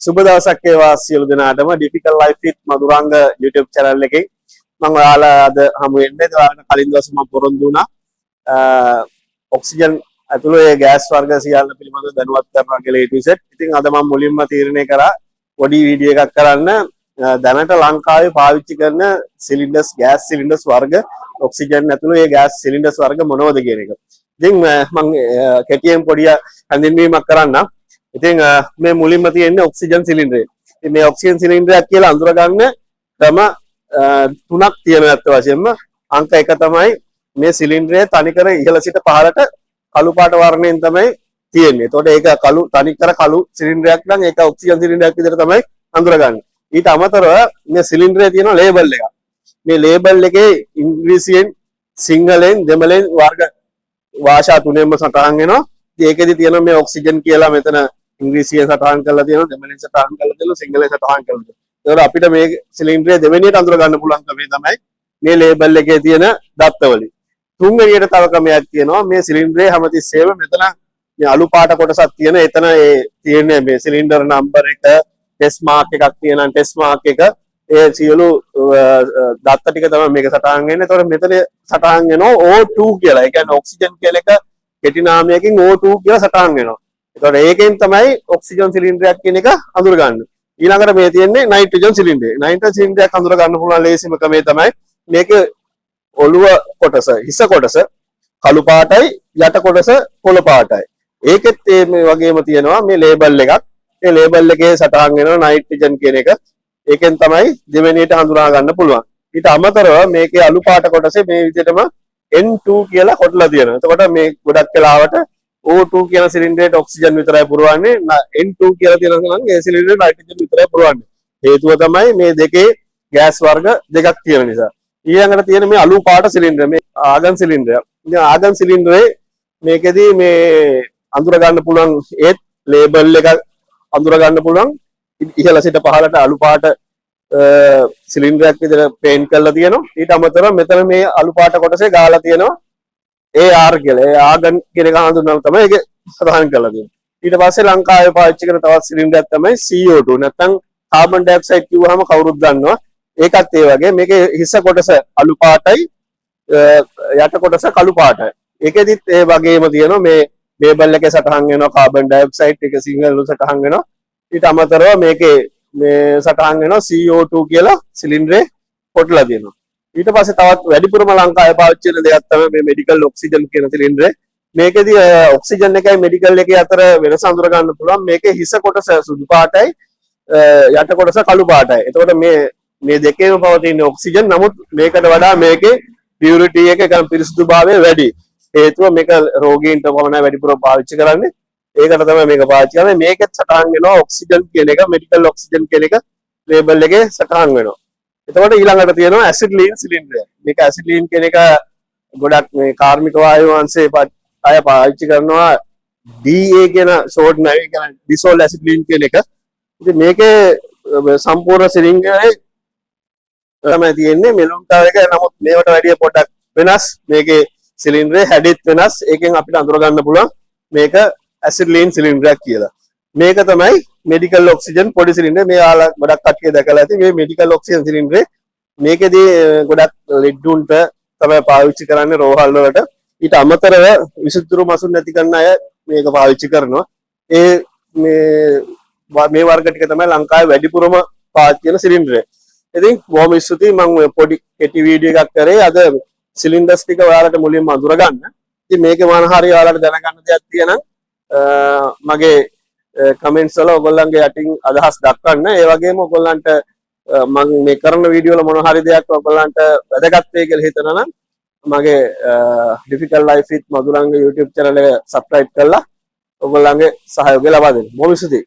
සුබ දවසක් වේවා සියලු දෙනාටම ඩිෆිකල් ලයිෆ් විත් මధుරංග YouTube channel එකේ මම ඔයාලා අද හමු වෙන්නේ. ඔයාලට කලින් දවසේ මම පොරොන්දු වුණා ඔක්සිජන් ඇතුළු ඒ ගෑස් වර්ග සියල්ල පිළිබඳව දැනුවත් කරනවා කියලා A to Z. ඉතින් අද මම මුලින්ම තීරණය කරා පොඩි වීඩියෝ එකක් කරන්න දැනට ලංකාවේ පාවිච්චි කරන සිලින්ඩර්ස් ගෑස් සිලින්ඩර්ස් වර්ග ඔක්සිජන් ඇතුළු ඒ ගෑස් සිලින්ඩර්ස් වර්ග මොනවද කියන එක. ඉතින් මම කෙටියෙන් පොඩි හඳුන්වීමක් කරන්නම්. ඉතින් මේ මුලින්ම තියෙන්නේ ඔක්සිජන් සිලින්ඩරය. ඉතින් මේ ඔක්සිජන් සිලින්ඩරයක් කියලා අඳුර ගන්න ක්‍රම තුනක් තියෙනවා අත් වශයෙන්ම. අංක 1 තමයි මේ සිලින්ඩරය තනිකර ඉහළ සිට පහළට කළු පාට වර්ණයෙන් තමයි තියෙන්නේ. එතකොට ඒක කළු තනිකර කළු සිලින්ඩරයක් නම් ඒක ඔක්සිජන් සිලින්ඩරයක් විදිහට තමයි අඳුරගන්නේ. ඊට අමතරව මේ සිලින්ඩරේ තියෙන ලේබල් එකක්. මේ ලේබල් එකේ ඉංග්‍රීසියෙන් සිංහලෙන් දෙමළෙන් වර්ග භාෂා තුනෙන්ම සටහන් වෙනවා. ඒකෙදි තියෙන මේ ඔක්සිජන් කියලා මෙතන ඉංග්‍රීසියෙන් සටහන් කරලා තියෙනවා, දෙමළෙන් සටහන් කරලා තියෙනවා, සිංහලෙන් සටහන් කරලා තියෙනවා. ඒකට අපිට මේ සිලින්ඩරේ දෙවෙනියට අඳුර ගන්න පුළුවන් ක්‍රමය තමයි මේ ලේබල් එකේ තියෙන දත්තවලින්. තුන්වෙනියට තව ක්‍රමයක් තියෙනවා. මේ සිලින්ඩරේ හැමතිස්සෙම මෙතන මේ අලු පාට කොටසක් තියෙන. එතන ඒ තියෙන්නේ මේ සිලින්ඩර් නම්බර් එක, ටෙස්ට් මාක් එකක් තියෙනවා, ටෙස්ට් මාක් එක. ඒ සියලු දත්ත ටික තමයි මේක සටහන් වෙන්නේ. ඒතකොට මෙතන සටහන් වෙනවා O2 කියලා. ඒ කියන්නේ ඔක්සිජන් කියලා එක කෙටි නාමයකින් O2 කියලා සටහන් වෙනවා. ඒතකොට ඒකෙන් තමයි ඔක්සිජන් සිලින්ඩරයක් කියන එක අඳුරගන්නේ. ඊළඟට මේ තියෙන්නේ නයිට්‍රජන් සිලින්ඩරය. නයිට්‍රජන් සිලින්ඩරයක් අඳුර ගන්න පුළුවන් ලේසිම ක්‍රමය තමයි මේක ඔළුව කොටස, හිස කොටස කළු පාටයි, යට කොටස කොළ පාටයි. ඒකෙත් මේ වගේම තියෙනවා මේ ලේබල් එකක්. ඒ ලේබල් එකේ සටහන් වෙනවා නයිට්‍රජන් කියන එක. ඒකෙන් තමයි දෙවෙනියට හඳුනා ගන්න පුළුවන්. ඊට අමතරව මේකේ අලු පාට කොටසේ මේ විදිහටම N2 කියලා කොටලා තියෙනවා. එතකොට මේ ගොඩක් වෙලාවට O2 කියන සිලින්ඩරේට ඔක්සිජන් විතරයි පුරවන්නේ. N2 කියලා තියෙනවා නම් ඒ සිලින්ඩරේට නයිට්‍රජන් විතරයි පුරවන්නේ. හේතුව තමයි මේ දෙකේ ගෑස් වර්ග දෙකක් තියෙන නිසා. ඊළඟට තියෙන මේ අලු පාට සිලින්ඩර්, මේ ආගන් සිලින්ඩරය. ඉතින් ආගන් සිලින්ඩරේ මේකෙදී මේ අඳුර ගන්න පුළුවන් ඒත් ලේබල් එක අඳුර ගන්න පුළුවන්. ඉහළ සිට පහළට අලු පාට සිලින්ඩරයක් විදිහට පේන්ට් කරලා තියෙනවා. ඊට අමතරව මෙතන මේ අලු පාට කොටසේ ගාලා තියෙනවා AR කියලා. ඒ ආගන් කියන එක හඳුන්වන තමයි ඒක සඳහන් කරලා තියෙන්නේ. ඊට පස්සේ ලංකාවේ පාවිච්චි කරන තවත් සිලින්ඩරයක් තමයි CO2. නැත්නම් කාබන් ඩයොක්සයිඩ් කිව්වහම කවුරුත් දන්නවා. ඒකත් ඒ වගේ මේකේ හිස කොටස අලු පාටයි, යට කොටස කළු පාටයි. ඒකෙදිත් ඒ වගේම තියෙනවා මේ ලේබල් එකේ සටහන් වෙනවා කාබන් ඩයොක්සයිඩ් එක සිංහලව සටහන් වෙනවා. ඊට අමතරව මේකේ මේ සටහන් වෙනවා CO2 කියලා සිලින්ඩරේ කොටලා තියෙනවා. ඊට පස්සේ තවත් වැඩිපුරම ලංකාවේ පාවිච්චි කරන දෙයක් තමයි මේ මෙඩිකල් ඔක්සිජන් කියන සිලින්ඩරේ. මේකෙදී ඔක්සිජන් එකයි මෙඩිකල් එකේ අතර වෙනස අඳුර ගන්න පුළුවන්. මේකේ හිස කොටස සුදු පාටයි, යට කොටස කළු පාටයි. එතකොට මේ දෙකේම පවතින ඔක්සිජන්. නමුත් මේකට වඩා මේකේ පියුරිටි එක ගන්න පිරිසුදුභාවය වැඩි. හේතුව මේක රෝගීන්ට පමණයි වැඩිපුර පාවිච්චි කරන්නේ. ඒකට තමයි මේක පාවිච්චි කරන්නේ. මේකෙත් සටහන් වෙනවා ඔක්සිජන් කියන එක, මෙඩිකල් ඔක්සිජන් කියන එක ලේබල් එකේ සටහන් වෙනවා. එතකොට ඊළඟට තියෙනවා ඇසිඩ්ලීන් සිලින්ඩරය. මේක ඇසිඩ්ලීන් කියන එක ගොඩක් මේ කාර්මික වායු අංශයේ අය පාවිච්චි කරනවා DA කියන ෂෝට් නෑ කියන ඩිසෝල්ඩ් ඇසිඩ්ලීන් කියන එක. ඉතින් මේකේ සම්පූර්ණ සිලින්ඩරේ තමයි තියෙන්නේ මෙලුම්ටා එක. නමුත් මේවට වැඩිය පොඩ්ඩක් වෙනස්. මේකේ සිලින්ඩරේ හැඩෙත් වෙනස්. ඒකෙන් අපිට අඳුර ගන්න පුළුවන් මේක ඇසිඩ්ලීන් සිලින්ඩරයක් කියලා. මේක තමයි මෙඩිකල් ඔක්සිජන් පොඩි සිලින්ඩර්. මේ ආලා ගොඩක් කට්ටිය දැකලා ඇති මේ මෙඩිකල් ඔක්සිජන් සිලින්ඩරේ. මේකෙදී ගොඩක් ලෙඩ්ඩුන්ට තමයි පාවිච්චි කරන්නේ රෝහල් වලට. ඊට අමතරව විසුතුරු මසුන් නැති කරන අය මේක පාවිච්චි කරනවා. මේ වර්ග ටික තමයි ලංකාවේ වැඩිපුරම පාවිච්චි කරන සිලින්ඩරය. ඉතින් බොහොම ස්තුතියි. මම පොඩි කෙටි වීඩියෝ එකක් කරේ අද සිලින්ඩර්ස් ටික ඔයාලට මුලින්ම අඳුර ගන්න. ඉතින් මේකේ මොන හරි ඔයාලට දැනගන්න දෙයක් තියෙනම් මගේ කමෙන්ට්ස් වල ඔයගොල්ලන්ගේ යටින් අදහස් දක්වන්න. ඒ වගේම ඔයගොල්ලන්ට මම මේ කරන වීඩියෝ වල මොන හරි දෙයක් ඔයගොල්ලන්ට වැදගත් වෙයි කියලා හිතනවා නම් මගේ ඩිෆිකල් ලයිෆ් විත් මధుරංග YouTube channel එක subscribe කරලා ඔයගොල්ලන්ගේ සහයෝගය ලබා දෙන්න. බොහොම ස්තුතියි.